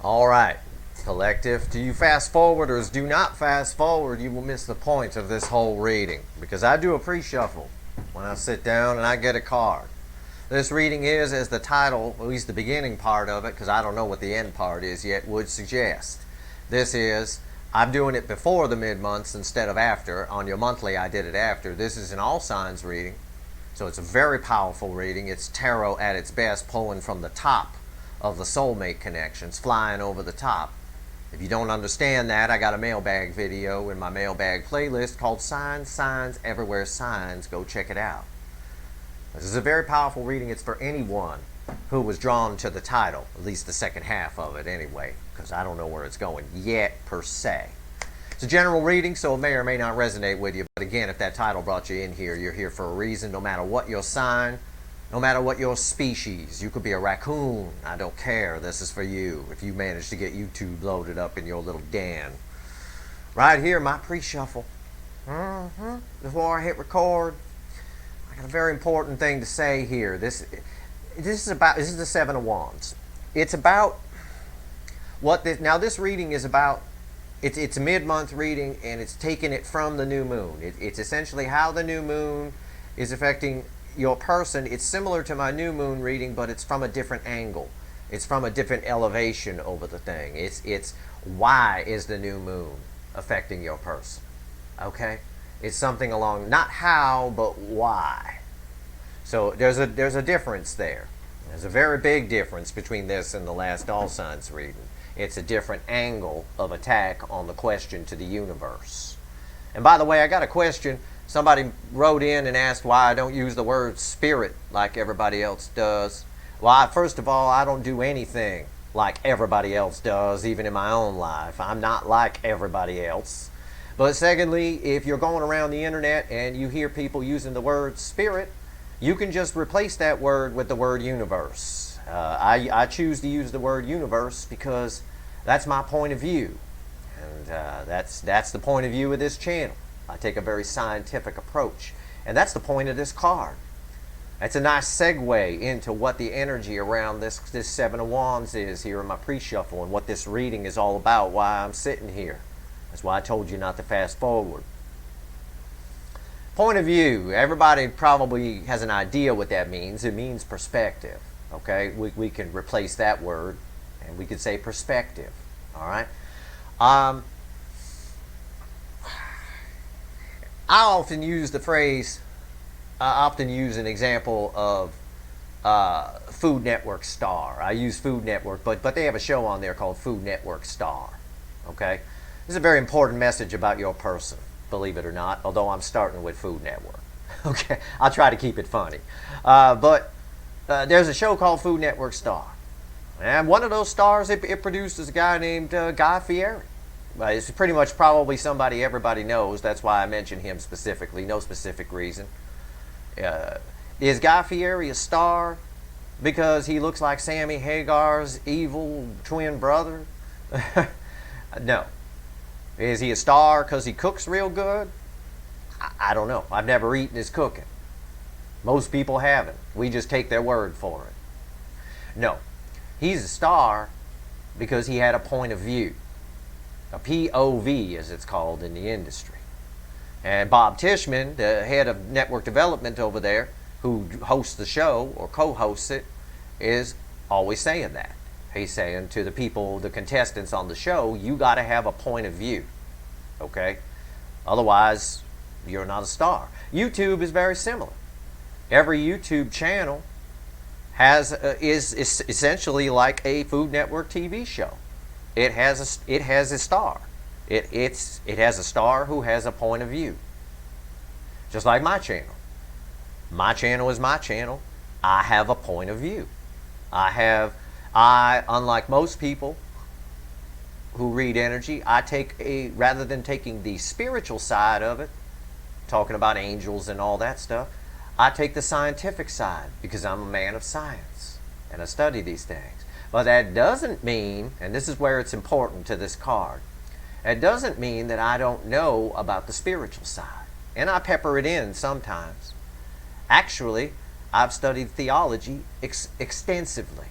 All right, collective, do you fast forwarders do not fast forward, you will miss the point of this whole reading, because I do a pre-shuffle when I sit down and I get a card. This reading is, as the title, at least the beginning part of it, because I don't know what the end part is yet, would suggest. This is, I'm doing it before the mid-months instead of after. On your monthly, I did it after. This is an all signs reading, so it's a very powerful reading. It's tarot at its best, pulling from the top of the soulmate connections, flying over the top. If you don't understand that, I got a mailbag video in my mailbag playlist called Signs, Signs, Everywhere Signs. Go check it out. This is a very powerful reading. It's for anyone who was drawn to the title, at least the second half of it anyway, because I don't know where it's going yet per se. It's a general reading, so it may or may not resonate with you, but again, if that title brought you in here, you're here for a reason, no matter what your sign, no matter what your species. You could be a raccoon, I don't care. This is for you if you manage to get YouTube loaded up in your little den. Right here, my pre-shuffle. Before I hit record, I got a very important thing to say here. This is the Seven of Wands. It's about what this, now this reading is about. It's a mid-month reading, and it's taking it from the new moon. It's essentially how the new moon is affecting your person. It's similar to my new moon reading, but it's from a different angle. It's from a different elevation over the thing. It's why is the new moon affecting your person? Okay? It's something along, not how, but why. So there's a difference there. There's a very big difference between this and the last all signs reading. It's a different angle of attack on the question to the universe. And by the way, I got a question. Somebody wrote in and asked why I don't use the word spirit like everybody else does. Well, first of all, I don't do anything like everybody else does, even in my own life. I'm not like everybody else. But secondly, if you're going around the internet and you hear people using the word spirit, you can just replace that word with the word universe. I choose to use the word universe because that's my point of view. And that's the point of view of this channel. I take a very scientific approach. And that's the point of this card. That's a nice segue into what the energy around this Seven of Wands is here in my pre-shuffle, and what this reading is all about, why I'm sitting here. That's why I told you not to fast forward. Point of view. Everybody probably has an idea what that means. It means perspective. Okay? We can replace that word, and we could say perspective. All right? I often use the phrase, I often use an example of Food Network Star. I use Food Network, but they have a show on there called Food Network Star. Okay? This is a very important message about your person, believe it or not, although I'm starting with Food Network. Okay? I'll try to keep it funny. But there's a show called Food Network Star. And one of those stars it produces a guy named Guy Fieri. It's pretty much probably somebody everybody knows. That's why I mention him specifically. No specific reason. Is Guy Fieri a star because he looks like Sammy Hagar's evil twin brother? No. Is he a star because he cooks real good? I don't know. I've never eaten his cooking. Most people haven't. We just take their word for it. No. He's a star because he had a point of view. A POV, as it's called in the industry. And Bob Tishman, the head of network development over there, who hosts the show or co-hosts it, is always saying that. He's saying to the people, the contestants on the show, you got to have a point of view. Okay? Otherwise, you're not a star. YouTube is very similar. Every YouTube channel is essentially like a Food Network TV show. It has a star. It has a star who has a point of view. Just like my channel. My channel is my channel. I have a point of view. Unlike most people who read energy, rather than taking the spiritual side of it, talking about angels and all that stuff, I take the scientific side because I'm a man of science and I study these things. But that doesn't mean, and this is where it's important to this card, it doesn't mean that I don't know about the spiritual side. And I pepper it in sometimes. Actually, I've studied theology extensively.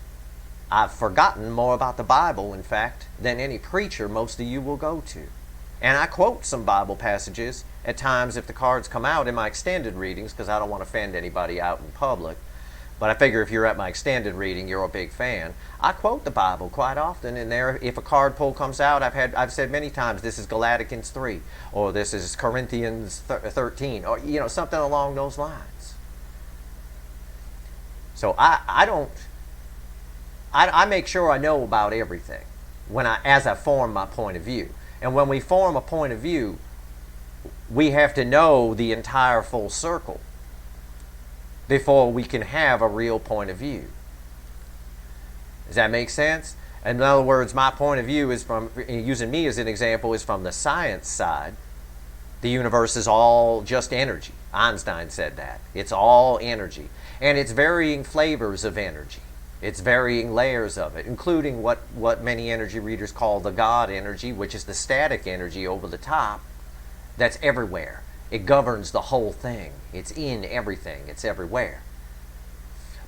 I've forgotten more about the Bible, in fact, than any preacher most of you will go to. And I quote some Bible passages at times if the cards come out in my extended readings, because I don't want to offend anybody out in public. But I figure if you're at my extended reading, you're a big fan. I quote the Bible quite often in there. If a card pull comes out, I've said many times, this is Galatians 3, or this is Corinthians 13, or something along those lines. So I make sure I know about everything as I form my point of view. And when we form a point of view, we have to know the entire full circle before we can have a real point of view. Does that make sense? In other words, my point of view is from, using me as an example, is from the science side. The universe is all just energy. Einstein said that. It's all energy. And it's varying flavors of energy. It's varying layers of it, including what many energy readers call the God energy, which is the static energy over the top that's everywhere. It governs the whole thing. It's in everything. It's everywhere.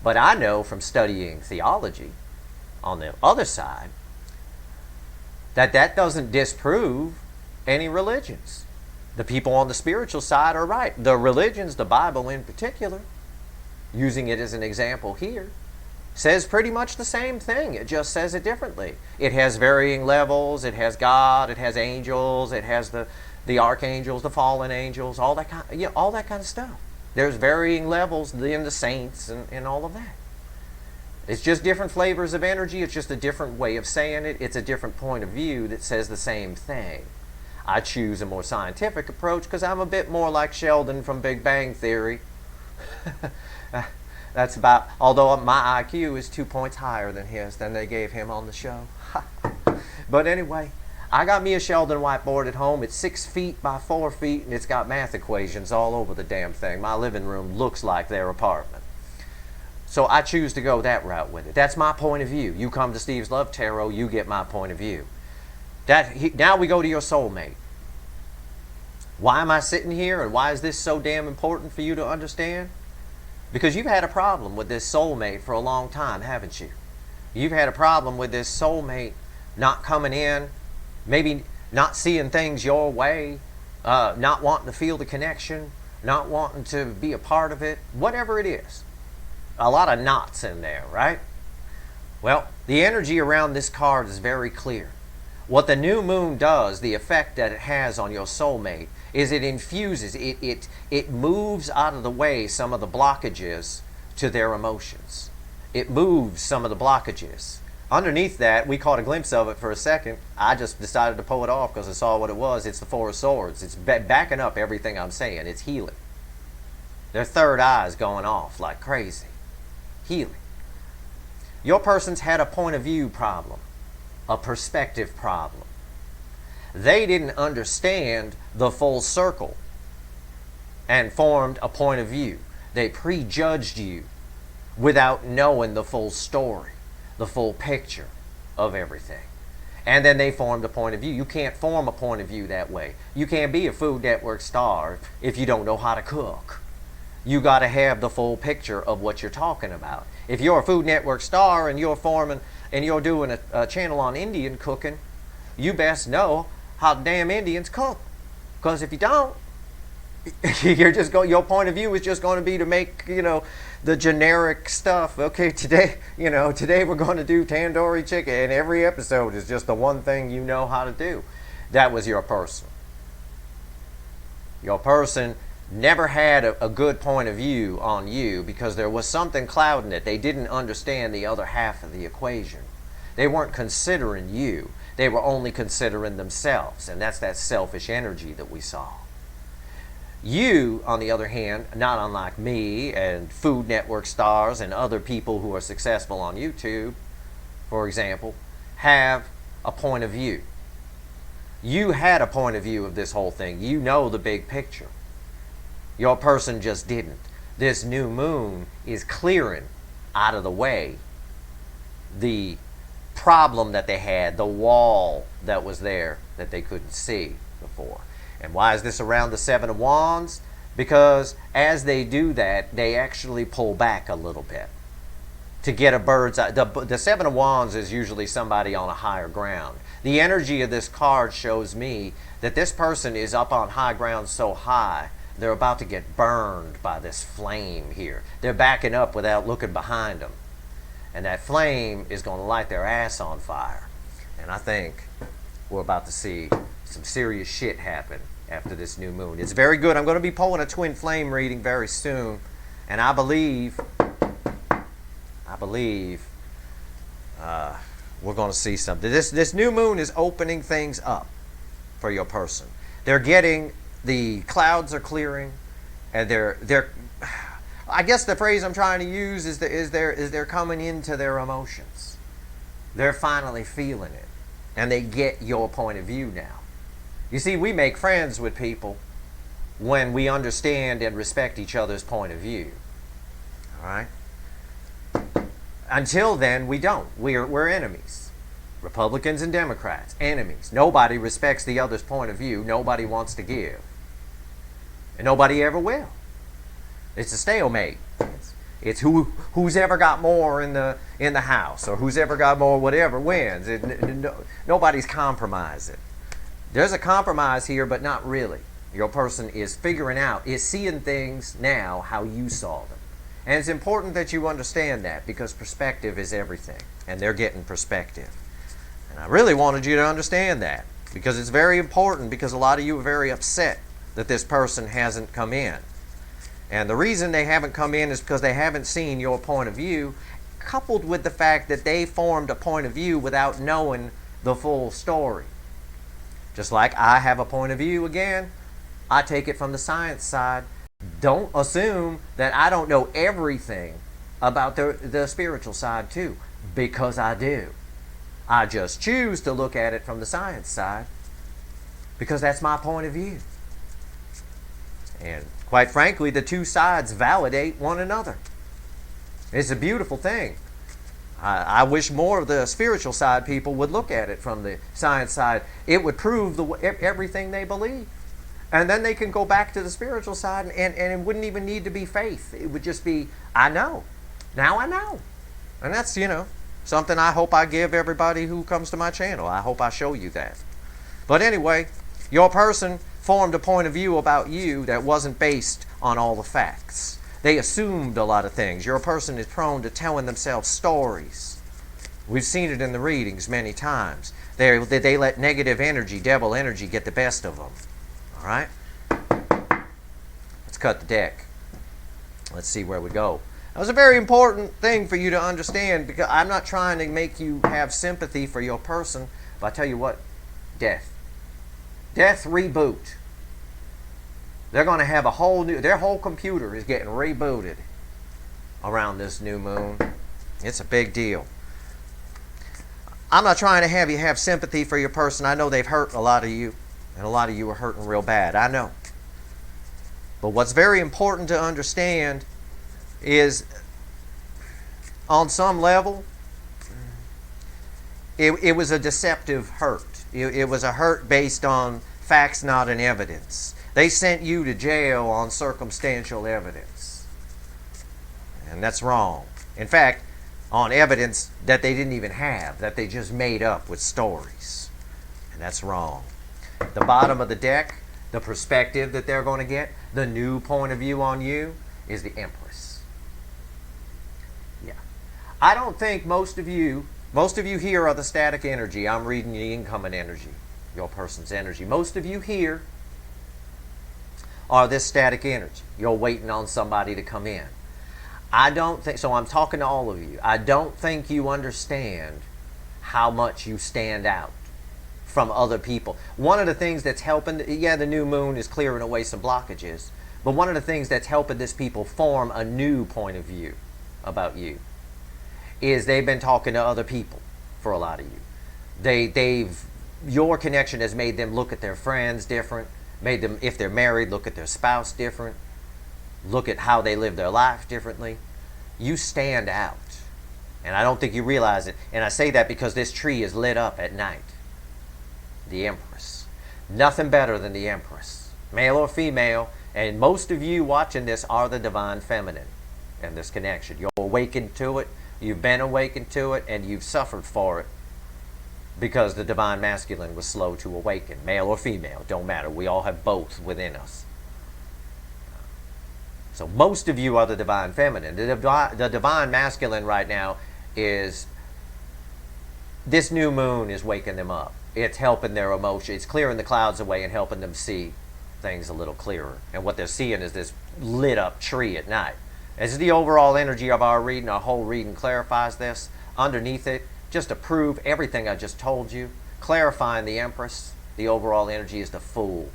But I know from studying theology on the other side that doesn't disprove any religions. The people on the spiritual side are right. The religions, the Bible in particular, using it as an example here, says pretty much the same thing. It just says it differently. It has varying levels. It has God. It has angels. It has the archangels, the fallen angels, all that kind of stuff. There's varying levels in the saints and all of that. It's just different flavors of energy. It's just a different way of saying it. It's a different point of view that says the same thing. I choose a more scientific approach because I'm a bit more like Sheldon from Big Bang Theory. That's about, although my IQ is 2 points higher than they gave him on the show. But anyway, I got me a Sheldon whiteboard at home. It's 6 feet by 4 feet, and it's got math equations all over the damn thing. My living room looks like their apartment. So I choose to go that route with it. That's my point of view. You come to Steve's Love Tarot, you get my point of view. Now we go to your soulmate. Why am I sitting here, and why is this so damn important for you to understand? Because you've had a problem with this soulmate for a long time, haven't you? You've had a problem with this soulmate not coming in, maybe not seeing things your way, not wanting to feel the connection, not wanting to be a part of it, whatever it is. A lot of knots in there, right? Well, the energy around this card is very clear. What the new moon does, the effect that it has on your soulmate, is it infuses, it moves out of the way some of the blockages to their emotions. It moves some of the blockages. Underneath that, we caught a glimpse of it for a second. I just decided to pull it off because I saw what it was. It's the Four of Swords. It's backing up everything I'm saying. It's healing. Their third eye's going off like crazy. Healing. Your person's had a point of view problem, a perspective problem. They didn't understand the full circle and formed a point of view. They prejudged you without knowing the full story, the full picture of everything. And then they formed a point of view. You can't form a point of view that way. You can't be a Food Network star if you don't know how to cook. You got to have the full picture of what you're talking about. If you're a Food Network star and you're forming and you're doing a channel on Indian cooking, you best know how damn Indians cook. Because if you don't, your point of view is just going to be to make, the generic stuff. Okay, today we're going to do tandoori chicken, and every episode is just the one thing you know how to do. That was your person. Your person never had a good point of view on you because there was something clouding it. They didn't understand the other half of the equation. They weren't considering you. They were only considering themselves, and that's that selfish energy that we saw. You, on the other hand, not unlike me and Food Network stars and other people who are successful on YouTube, for example, have a point of view. You had a point of view of this whole thing. You know the big picture. Your person just didn't. This new moon is clearing out of the way the problem that they had, the wall that was there that they couldn't see before. And why is this around the Seven of Wands? Because as they do that, they actually pull back a little bit. to get a bird's eye. The Seven of Wands is usually somebody on a higher ground. The energy of this card shows me that this person is up on high ground so high, they're about to get burned by this flame here. They're backing up without looking behind them. And that flame is going to light their ass on fire. And I think we're about to see some serious shit happen after this new moon. It's very good. I'm going to be pulling a twin flame reading very soon. And I believe we're going to see something. This new moon is opening things up for your person. They're getting, the clouds are clearing, and they're I guess the phrase I'm trying to use is they're coming into their emotions. They're finally feeling it, and they get your point of view now. You see, we make friends with people when we understand and respect each other's point of view. All right? Until then, we don't. We're enemies. Republicans and Democrats, enemies. Nobody respects the other's point of view. Nobody wants to give. And nobody ever will. It's a stalemate. It's who's ever got more in the house, or who's ever got more whatever wins. Nobody's compromising. There's a compromise here, but not really. Your person is figuring out, is seeing things now how you saw them. And it's important that you understand that, because perspective is everything. And they're getting perspective. And I really wanted you to understand that, because it's very important, because a lot of you are very upset that this person hasn't come in. And the reason they haven't come in is because they haven't seen your point of view, coupled with the fact that they formed a point of view without knowing the full story. Just like I have a point of view again, I take it from the science side. Don't assume that I don't know everything about the spiritual side too, because I do. I just choose to look at it from the science side because that's my point of view. And quite frankly, the two sides validate one another. It's a beautiful thing. I wish more of the spiritual side people would look at it from the science side. It would prove everything they believe. And then they can go back to the spiritual side, and it wouldn't even need to be faith. It would just be, I know. Now I know. And that's, something I hope I give everybody who comes to my channel. I hope I show you that. But anyway, your person formed a point of view about you that wasn't based on all the facts. They assumed a lot of things. Your person is prone to telling themselves stories. We've seen it in the readings many times. They let negative energy, devil energy, get the best of them. All right? Let's cut the deck. Let's see where we go. That was a very important thing for you to understand, because I'm not trying to make you have sympathy for your person, but I tell you what, death. Death reboot. They're going to have a whole new, their whole computer is getting rebooted around this new moon. It's a big deal. I'm not trying to have you have sympathy for your person. I know they've hurt a lot of you, and a lot of you are hurting real bad. I know. But what's very important to understand is, on some level, it was a deceptive hurt. It was a hurt based on facts, not on evidence. They sent you to jail on circumstantial evidence. And that's wrong. In fact, on evidence that they didn't even have, that they just made up with stories. And that's wrong. The bottom of the deck, the perspective that they're going to get, the new point of view on you, is the Empress. Yeah. I don't think most of you here are the static energy. I'm reading the incoming energy, your person's energy. Most of you here are this static energy. You're waiting on somebody to come in. I don't think, so I'm talking to all of you. I don't think you understand how much you stand out from other people. One of the things that's helping, yeah, the new moon is clearing away some blockages, but one of the things that's helping this people form a new point of view about you is they've been talking to other people for a lot of you. Your connection has made them look at their friends different, made them, if they're married, look at their spouse different, look at how they live their life differently. You stand out. And I don't think you realize it. And I say that because this tree is lit up at night. The Empress. Nothing better than the Empress. Male or female. And most of you watching this are the divine feminine in this connection. You're awakened to it. You've been awakened to it, and you've suffered for it because the divine masculine was slow to awaken. Male or female, don't matter. We all have both within us. So most of you are the divine feminine. The divine masculine right now is, this new moon is waking them up. It's helping their emotion. It's clearing the clouds away and helping them see things a little clearer. And what they're seeing is this lit up tree at night. As the overall energy of our reading, our whole reading clarifies this. Underneath it, just to prove everything I just told you, clarifying the Empress, the overall energy is the Fool.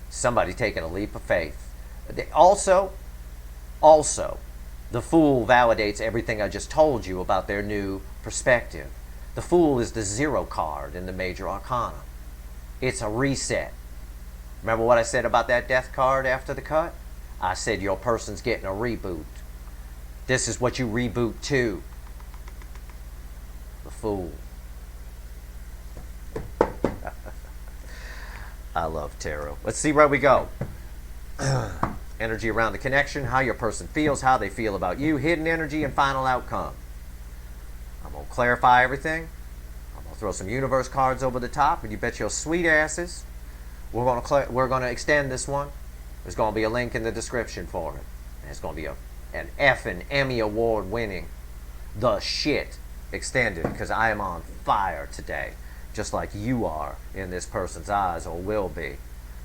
Somebody taking a leap of faith. Also, the Fool validates everything I just told you about their new perspective. The Fool is the 0 card in the major arcana. It's a reset. Remember what I said about that death card after the cut? I said your person's getting a reboot. This is what you reboot to. The Fool. I love tarot. Let's see where we go. Energy around the connection, how your person feels, how they feel about you, hidden energy, and final outcome. I'm going to clarify everything. I'm going to throw some universe cards over the top, and you bet your sweet asses we're going to extend this one. There's going to be a link in the description for it. And it's going to be an effing Emmy Award winning The Shit extended, because I am on fire today, just like you are in this person's eyes, or will be.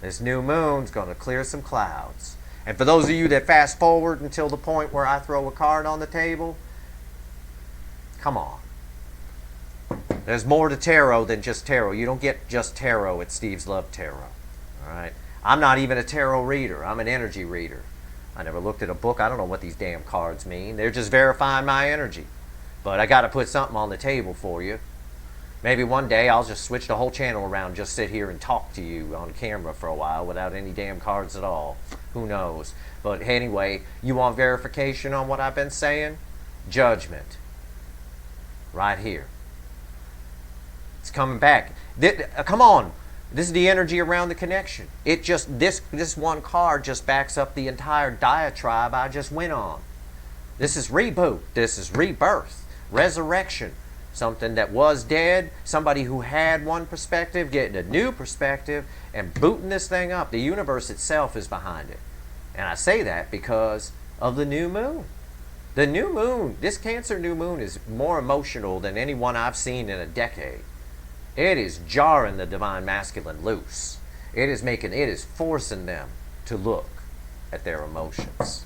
This new moon's going to clear some clouds. And for those of you that fast forward until the point where I throw a card on the table, come on. There's more to tarot than just tarot. You don't get just tarot at Steve's Love Tarot. All right? I'm not even a tarot reader. I'm an energy reader. I never looked at a book. I don't know what these damn cards mean. They're just verifying my energy. But I got to put something on the table for you. Maybe one day I'll just switch the whole channel around, just sit here and talk to you on camera for a while without any damn cards at all. Who knows? But anyway, you want verification on what I've been saying? Judgment. Right here. It's coming back. Come on. This is the energy around the connection. It just, this one card just backs up the entire diatribe I just went on. This is reboot. This is rebirth. Resurrection. Something that was dead, somebody who had one perspective, getting a new perspective, and booting this thing up. The universe itself is behind it. And I say that because of the new moon. The new moon, this Cancer new moon, is more emotional than any one I've seen in a decade. It is jarring the divine masculine loose. It is forcing them to look at their emotions.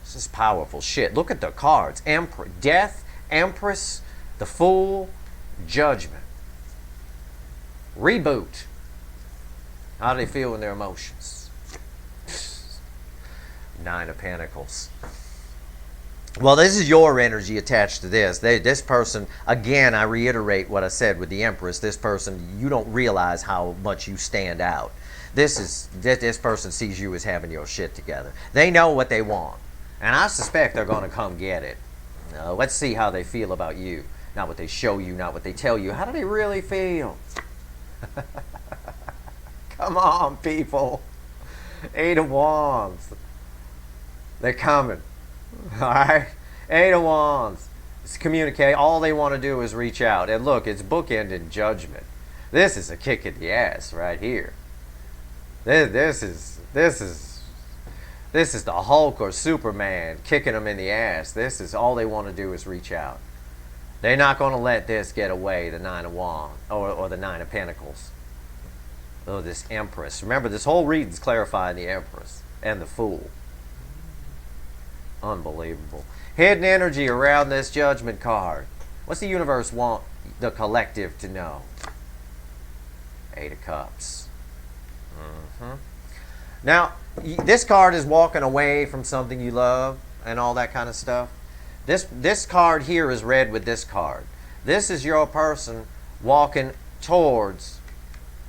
This is powerful shit. Look at the cards. Death, Empress, the Fool, Judgment. Reboot. How do they feel in their emotions? 9 of Pentacles. Well, this is your energy attached to this. This person, again, I reiterate what I said with the Empress. This person, you don't realize how much you stand out. This person sees you as having your shit together. They know what they want. And I suspect they're going to come get it. Let's see how they feel about you. Not what they show you, not what they tell you. How do they really feel? Come on, people. 8 of Wands. They're coming. Alright? 8 of Wands. It's communicate. All they want to do is reach out. And look, it's bookended Judgment. This is a kick in the ass right here. This is the Hulk or Superman kicking them in the ass. This is all they want to do is reach out. They're not going to let this get away, the 9 of Wands, or the 9 of Pentacles. Oh, this Empress. Remember, this whole reading's clarifying the Empress and the Fool. Unbelievable. Hidden energy around this Judgment card. What's the universe want the collective to know? 8 of Cups. Now, this card is walking away from something you love and all that kind of stuff. This card here is read with this card. This is your person walking towards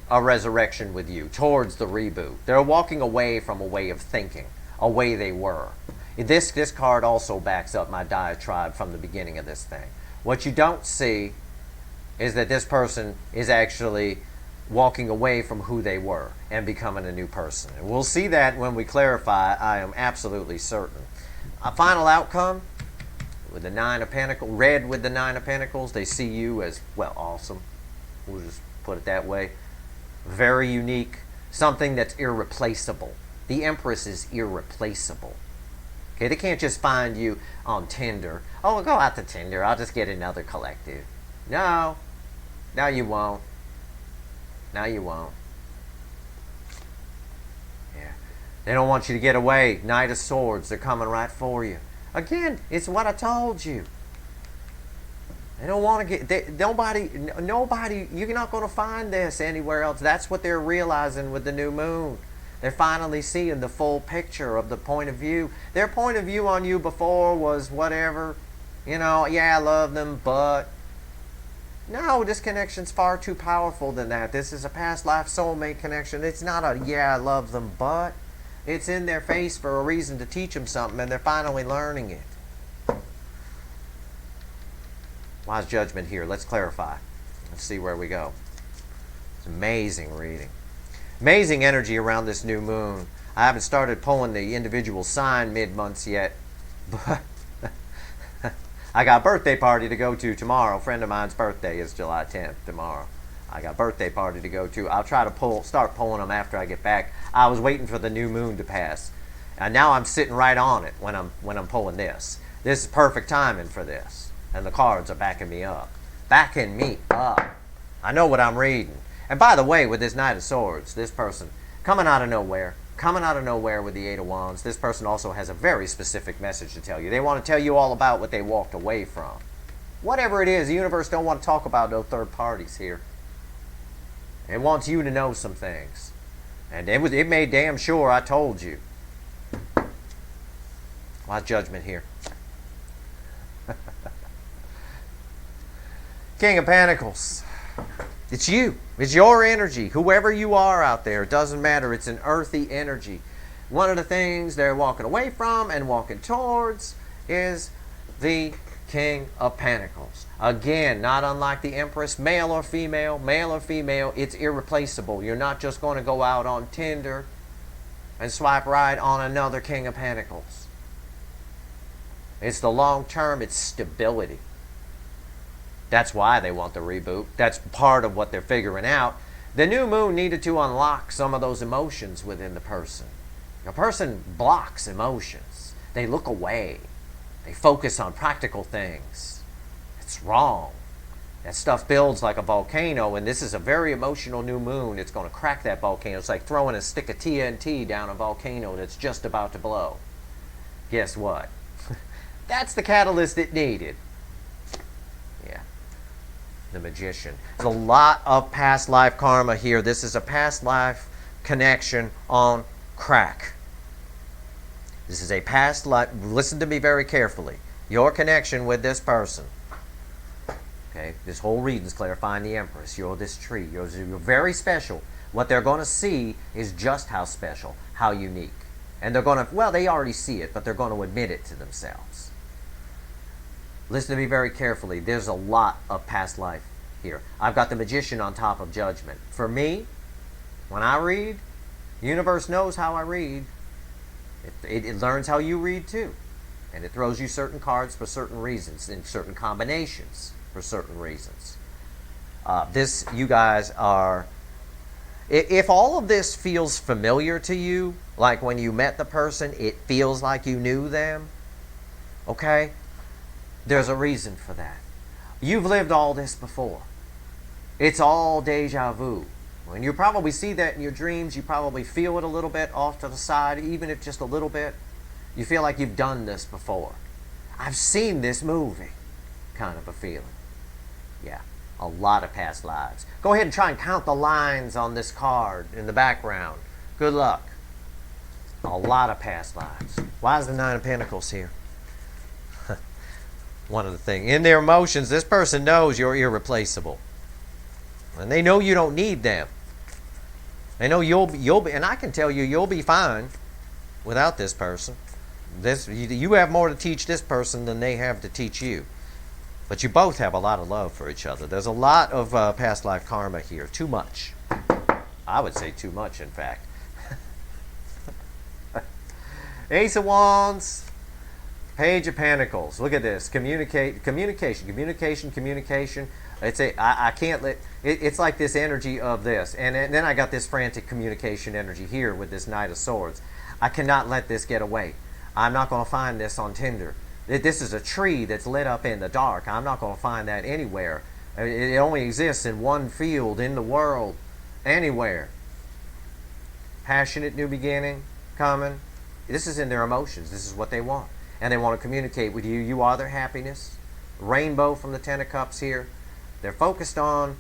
a resurrection with you, towards the reboot. They're walking away from a way of thinking, a way they were. This card also backs up my diatribe from the beginning of this thing. What you don't see is that this person is actually walking away from who they were and becoming a new person. And we'll see that when we clarify, I am absolutely certain. A final outcome with the Nine of Pentacles, red with the Nine of Pentacles. They see you as, well, awesome. We'll just put it that way. Very unique. Something that's irreplaceable. The Empress is irreplaceable. Okay, they can't just find you on Tinder. Oh, go out to Tinder. I'll just get another collective. No. No, you won't. No, you won't. Yeah. They don't want you to get away. Knight of Swords. They're coming right for you. Again, it's what I told you. They don't want to get... nobody... You're not going to find this anywhere else. That's what they're realizing with the new moon. They're finally seeing the full picture of the point of view. Their point of view on you before was whatever. You know, yeah, I love them, but... No, this connection's far too powerful than that. This is a past life soulmate connection. It's not a, yeah, I love them, but... It's in their face for a reason to teach them something, and they're finally learning it. Wise judgment here. Let's clarify. Let's see where we go. It's amazing reading. Amazing energy around this new moon. I haven't started pulling the individual sign mid-months yet, but I got a birthday party to go to tomorrow. A friend of mine's birthday is July 10th tomorrow. I got a birthday party to go to. I'll try to start pulling them after I get back. I was waiting for the new moon to pass, and now I'm sitting right on it when I'm pulling this. This is perfect timing for this, and the cards are backing me up. Backing me up. I know what I'm reading. And by the way, with this Knight of Swords, this person coming out of nowhere with the Eight of Wands, this person also has a very specific message to tell you. They want to tell you all about what they walked away from. Whatever it is, the universe don't want to talk about no third parties here. It wants you to know some things. And it made damn sure I told you. My judgment here. King of Pentacles. It's you. It's your energy. Whoever you are out there, it doesn't matter. It's an earthy energy. One of the things they're walking away from and walking towards is the King of Pentacles. Again, not unlike the Empress, male or female, it's irreplaceable. You're not just going to go out on Tinder and swipe right on another King of Pentacles. It's the long term, it's stability. That's why they want the reboot. That's part of what they're figuring out. The new moon needed to unlock some of those emotions within the person. A person blocks emotions. They look away. They focus on practical things. It's wrong. That stuff builds like a volcano, and this is a very emotional new moon. It's going to crack that volcano. It's like throwing a stick of TNT down a volcano that's just about to blow. Guess what? That's the catalyst it needed. Yeah. The Magician. There's a lot of past life karma here. This is a past life connection on crack. This is a past life. Listen to me very carefully. Your connection with this person. Okay, this whole reading is clarifying the Empress. You're this tree. You're very special. What they're going to see is just how special, how unique. And they're going to, well, they already see it, but they're going to admit it to themselves. Listen to me very carefully. There's a lot of past life here. I've got the Magician on top of Judgment. For me, when I read, the universe knows how I read. It learns how you read too. And it throws you certain cards for certain reasons, in certain combinations for certain reasons. You guys are... If all of this feels familiar to you, like when you met the person, it feels like you knew them, okay? There's a reason for that. You've lived all this before. It's all deja vu. When you probably see that in your dreams, you probably feel it a little bit off to the side, even if just a little bit. You feel like you've done this before. I've seen this movie, kind of a feeling. Yeah, a lot of past lives. Go ahead and try and count the lines on this card in the background. Good luck. A lot of past lives. Why is the Nine of Pentacles here? One of the things. In their emotions, this person knows you're irreplaceable. And they know you don't need them. They know you'll be, and I can tell you, you'll be fine without this person. You have more to teach this person than they have to teach you. But you both have a lot of love for each other. There's a lot of past life karma here. Too much. I would say too much, in fact. Ace of Wands. Page of Pentacles. Look at this. Communication. I can't let it's like this energy of this, and then I got this frantic communication energy here with this Knight of Swords. I cannot let this get away. I'm not going to find this on Tinder. This is a tree that's lit up in the dark. I'm not going to find that anywhere. It only exists in one field in the world, anywhere. Passionate new beginning coming. This is in their emotions. This is what they want. And they want to communicate with you. You are their happiness. Rainbow from the Ten of Cups here. They're focused on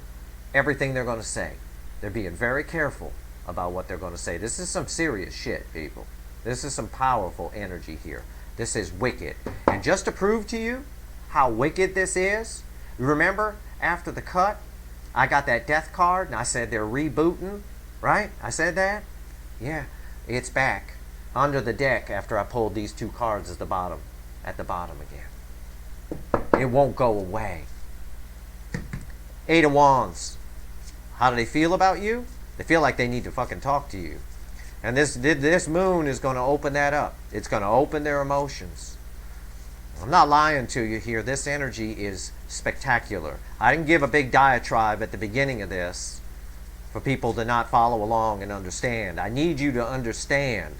everything they're going to say. They're being very careful about what they're going to say. This is some serious shit, people. This is some powerful energy here. This is wicked. And just to prove to you how wicked this is, remember after the cut, I got that death card and I said they're rebooting, right? I said that? Yeah, it's back under the deck after I pulled these two cards at the bottom again. It won't go away. Eight of Wands. How do they feel about you? They feel like they need to fucking talk to you. And this moon is going to open that up. It's going to open their emotions. I'm not lying to you here. This energy is spectacular. I didn't give a big diatribe at the beginning of this for people to not follow along and understand. I need you to understand.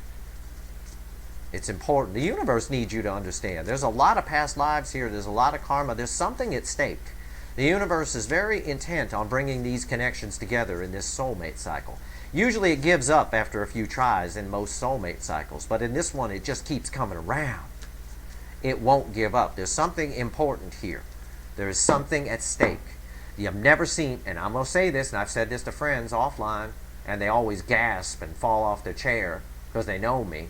It's important. The universe needs you to understand. There's a lot of past lives here. There's a lot of karma. There's something at stake. The universe is very intent on bringing these connections together in this soulmate cycle. Usually it gives up after a few tries in most soulmate cycles, but in this one it just keeps coming around. It won't give up. There's something important here. There is something at stake. You've never seen, and I'm going to say this, and I've said this to friends offline, and they always gasp and fall off their chair because they know me.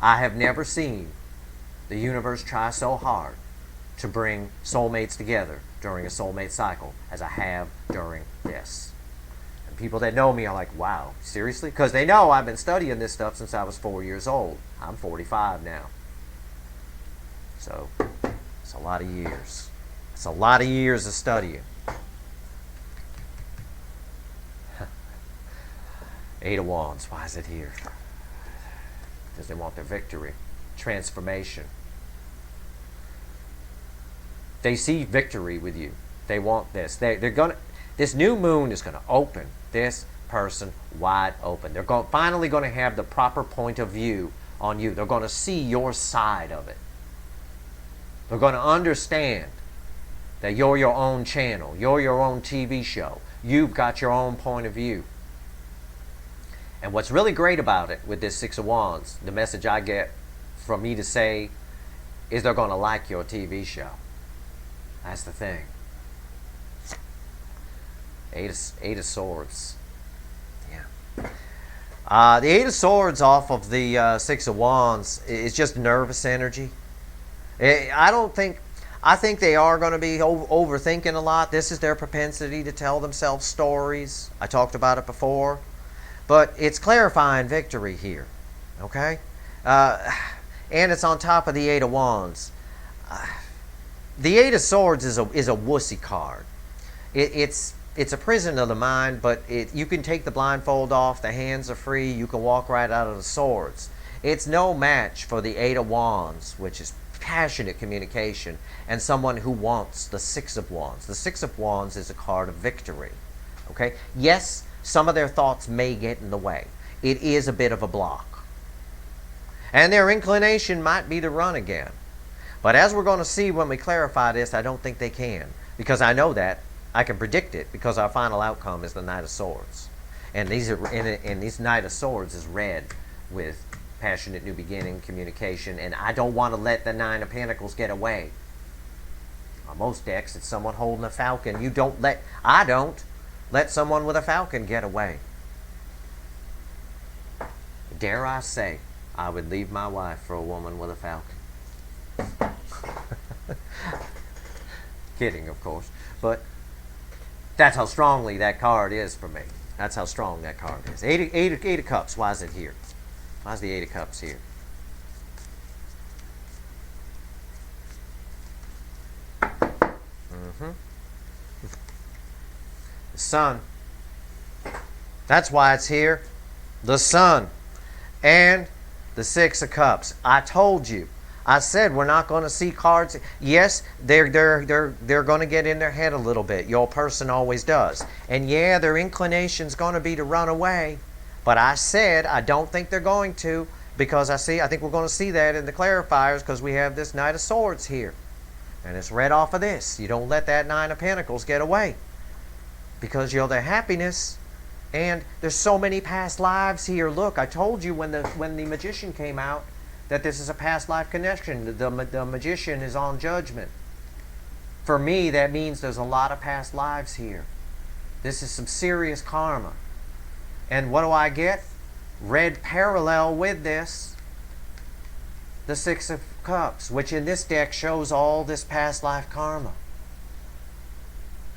I have never seen the universe try so hard to bring soulmates together during a soulmate cycle as I have during this. And people that know me are like, wow, seriously? Because they know I've been studying this stuff since I was 4 years old. I'm 45 now. So, it's a lot of years. It's a lot of years of studying. Eight of Wands, why is it here? Because they want their victory, transformation. They see victory with you. They want this. They're gonna. This new moon is going to open this person wide open. They're finally going to have the proper point of view on you. They're going to see your side of it. They're going to understand that you're your own channel. You're your own TV show. You've got your own point of view. And what's really great about it with this Six of Wands, the message I get from me to say, is they're going to like your TV show. That's the thing. Eight of Swords. Yeah. The Eight of Swords off of the Six of Wands is just nervous energy. I think they are going to be overthinking a lot. This is their propensity to tell themselves stories. I talked about it before. But it's clarifying victory here. Okay? And it's on top of the Eight of Wands. The Eight of Swords is a wussy card. It's a prison of the mind, but you can take the blindfold off, the hands are free, you can walk right out of the swords. It's no match for the Eight of Wands, which is passionate communication, and someone who wants the Six of Wands. The Six of Wands is a card of victory. Okay? Yes, some of their thoughts may get in the way. It is a bit of a block. And their inclination might be to run again. But as we're going to see when we clarify this, I don't think they can. Because I know that. I can predict it because our final outcome is the Knight of Swords. And these Knight of Swords is red with passionate new beginning, communication, and I don't want to let the Nine of Pentacles get away. On most decks, it's someone holding a falcon. I don't let someone with a falcon get away. Dare I say, I would leave my wife for a woman with a falcon. Kidding, of course. But that's how strongly that card is for me. That's how strong that card is. Eight of Cups. Why is it here? Why is the Eight of Cups here? The Sun. That's why it's here. The Sun. And the Six of Cups. I told you. I said we're not going to see cards. Yes, they're going to get in their head a little bit. Your person always does. And yeah, their inclination's going to be to run away. But I said I don't think they're going to, because I think we're going to see that in the clarifiers, because we have this Knight of Swords here. And it's read off of this. You don't let that Nine of Pentacles get away, because you're their happiness. And there's so many past lives here. Look, I told you when the Magician came out that this is a past life connection. The Magician is on Judgment. For me, that means there's a lot of past lives here. This is some serious karma. And what do I get? Read parallel with this, the Six of Cups, which in this deck shows all this past life karma.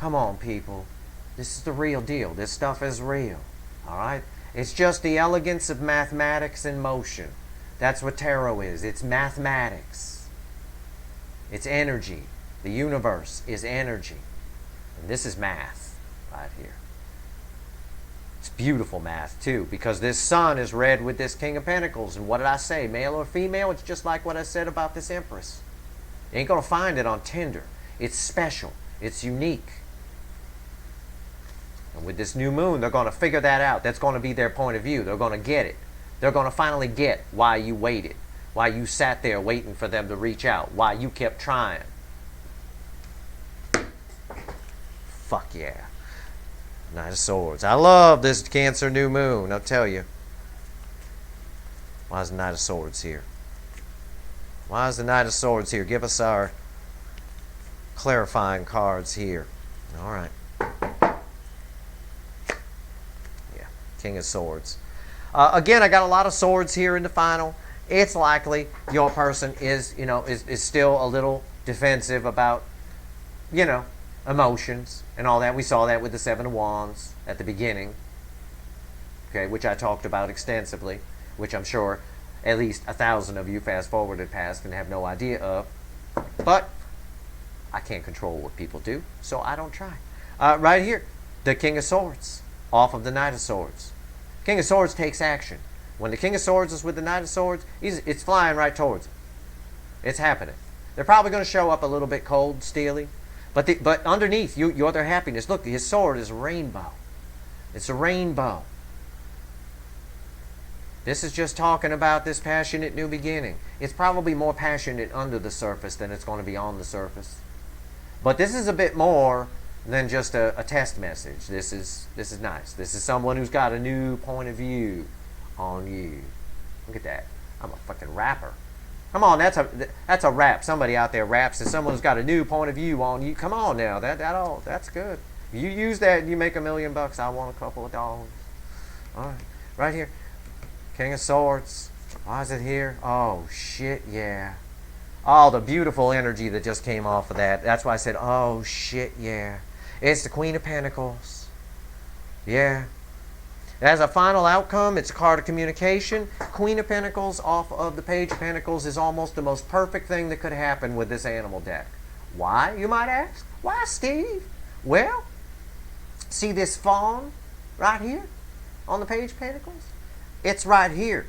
Come on, people. This is the real deal. This stuff is real. All right? It's just the elegance of mathematics in motion. That's what tarot is. It's mathematics. It's energy. The universe is energy. And this is math right here. It's beautiful math too, because this Sun is read with this King of Pentacles. And what did I say? Male or female? It's just like what I said about this Empress. You ain't going to find it on Tinder. It's special. It's unique. And with this new moon, they're going to figure that out. That's going to be their point of view. They're going to get it. They're going to finally get why you waited, why you sat there waiting for them to reach out, why you kept trying. Fuck yeah. Knight of Swords. I love this Cancer new moon, I'll tell you. Why is the Knight of Swords here? Why is the Knight of Swords here? Give us our clarifying cards here. All right. King of Swords. Again, I got a lot of swords here in the final. It's likely your person is still a little defensive about, emotions and all that. We saw that with the Seven of Wands at the beginning, okay, which I talked about extensively, which I'm sure at least 1,000 of you fast-forwarded past and have no idea of. But I can't control what people do, so I don't try. Right here, the King of Swords, off of the Knight of Swords. King of Swords takes action. When the King of Swords is with the Knight of Swords, it's flying right towards him. It's happening. They're probably going to show up a little bit cold, steely, but underneath, you're their happiness. Look, his sword is a rainbow. It's a rainbow. This is just talking about this passionate new beginning. It's probably more passionate under the surface than it's going to be on the surface. But this is a bit more than just a test message. This is nice. This is someone who's got a new point of view on you. Look at that. I'm a fucking rapper. Come on, that's a rap. Somebody out there raps, and someone who's got a new point of view on you. Come on now, that's good. If you use that and you make $1 million, I want a couple of dollars. All right, right here, King of Swords. Why is it here? Oh shit, yeah. Oh, the beautiful energy that just came off of that. That's why I said, oh shit, yeah. It's the Queen of Pentacles. Yeah. As a final outcome, it's a card of communication. Queen of Pentacles off of the Page of Pentacles is almost the most perfect thing that could happen with this animal deck. Why, you might ask? Why, Steve? Well, see this fawn right here on the Page of Pentacles? It's right here.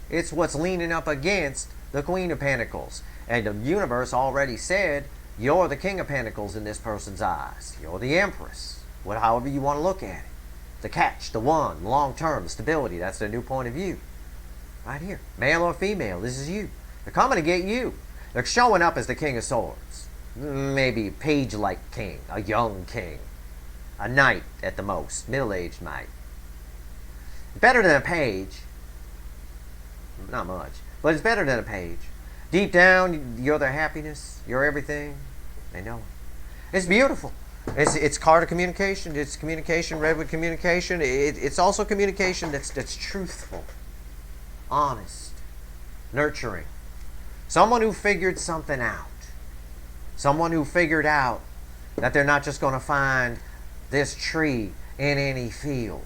It's what's leaning up against the Queen of Pentacles. And the universe already said, you're the King of Pentacles in this person's eyes. You're the Empress. However you want to look at it. The catch, the one, long term, the stability. That's their new point of view. Right here. Male or female, this is you. They're coming to get you. They're showing up as the King of Swords. Maybe a page-like king. A young king. A knight at the most. Middle-aged knight. Better than a page. Not much. But it's better than a page. Deep down, you're their happiness. You're everything. They know it. It's beautiful. It's card of communication. It's communication read with communication. It's also communication that's truthful, honest, nurturing. Someone who figured something out. Someone who figured out that they're not just going to find this tree in any field,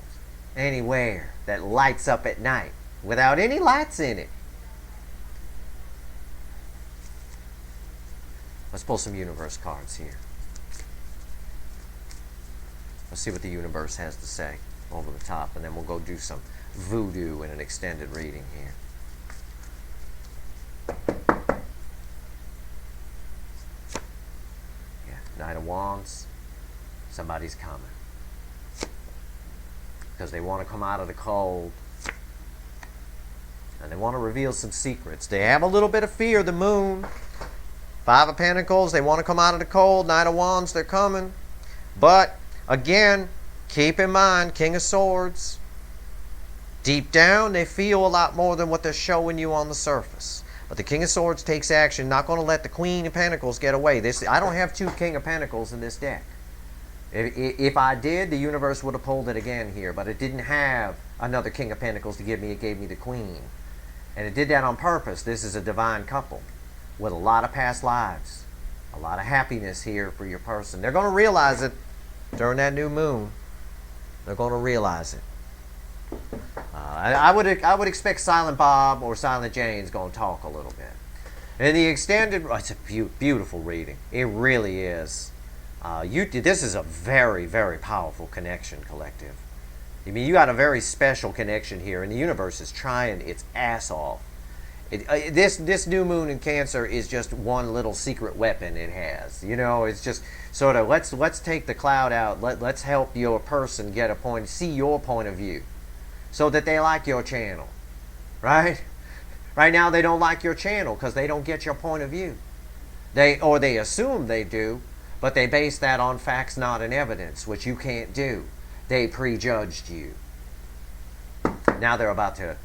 anywhere, that lights up at night without any lights in it. Let's pull some universe cards here. Let's see what the universe has to say over the top, and then we'll go do some voodoo in an extended reading here. Wands, somebody's coming. Because they want to come out of the cold. And they want to reveal some secrets. They have a little bit of fear, the moon. Five of Pentacles, they want to come out of the cold. Knight of Wands, they're coming. But, again, keep in mind, King of Swords, deep down, they feel a lot more than what they're showing you on the surface. But the King of Swords takes action, not going to let the Queen of Pentacles get away. I don't have two King of Pentacles in this deck. If I did, the universe would have pulled it again here. But it didn't have another King of Pentacles to give me. It gave me the Queen. And it did that on purpose. This is a divine couple with a lot of past lives. A lot of happiness here for your person. They're going to realize it during that new moon. They're going to realize it. I would expect Silent Bob or Silent Jane's going to talk a little bit. And the extended, it's a beautiful reading. It really is. This is a very, very powerful connection, collective. I mean, you got a very special connection here, and the universe is trying its ass off. This new moon in Cancer is just one little secret weapon it has. You know, it's just sort of let's take the cloud out. Let's help your person get a point, see your point of view, so that they like your channel, right? Right now they don't like your channel because they don't get your point of view. They assume they do, but they base that on facts, not in evidence, which you can't do. They prejudged you. Now they're about to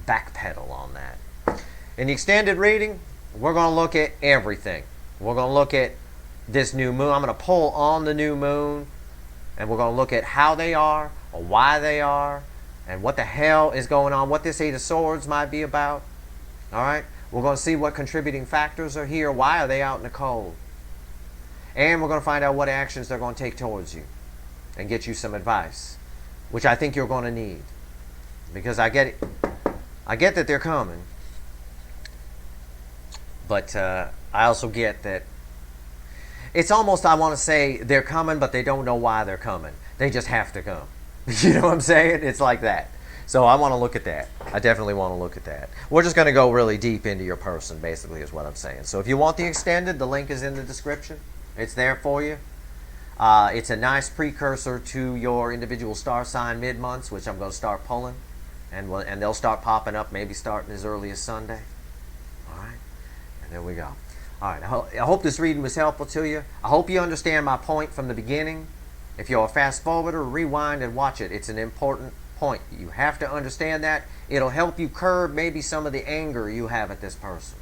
backpedal on that. In the extended reading, we're going to look at everything. We're going to look at this new moon. I'm going to pull on the new moon, and we're going to look at how they are, or why they are, and what the hell is going on, what this Eight of Swords might be about. All right? We're going to see what contributing factors are here. Why are they out in the cold? And we're going to find out what actions they're going to take towards you and get you some advice, which I think you're going to need. Because I get that they're coming. But I also get that it's almost, I want to say, they're coming, but they don't know why they're coming. They just have to come. You know what I'm saying? It's like that. So I want to look at that. I definitely want to look at that. We're just going to go really deep into your person, basically, is what I'm saying. So if you want the extended, the link is in the description. It's there for you. It's a nice precursor to your individual star sign mid-months, which I'm going to start pulling. And they'll start popping up, maybe starting as early as Sunday. All right? And there we go. All right, I hope this reading was helpful to you. I hope you understand my point from the beginning. If you're a fast forwarder, rewind and watch it. It's an important point. You have to understand that. It'll help you curb maybe some of the anger you have at this person.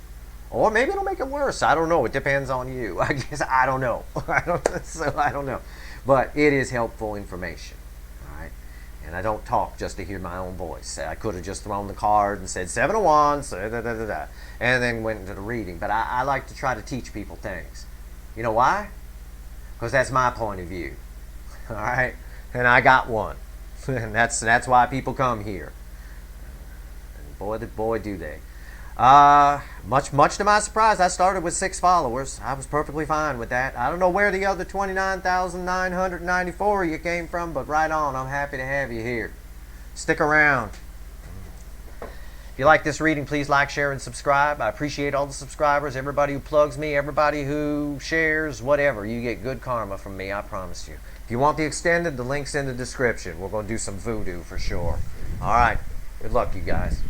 Or maybe it'll make it worse. I don't know. It depends on you. I guess I don't know. I don't know. But it is helpful information. All right? And I don't talk just to hear my own voice. I could have just thrown the card and said 7 of Wands, and then went into the reading. But I like to try to teach people things. You know why? Because that's my point of view. All right? And I got one. And that's why people come here. And boy do they. Much to my surprise, I started with 6 followers. I was perfectly fine with that. I don't know where the other 29,994 you came from, but right on. I'm happy to have you here. Stick around. If you like this reading, please like, share, and subscribe. I appreciate all the subscribers, everybody who plugs me, everybody who shares, whatever. You get good karma from me, I promise you. If you want the extended, the link's in the description. We're going to do some voodoo for sure. All right. Good luck, you guys.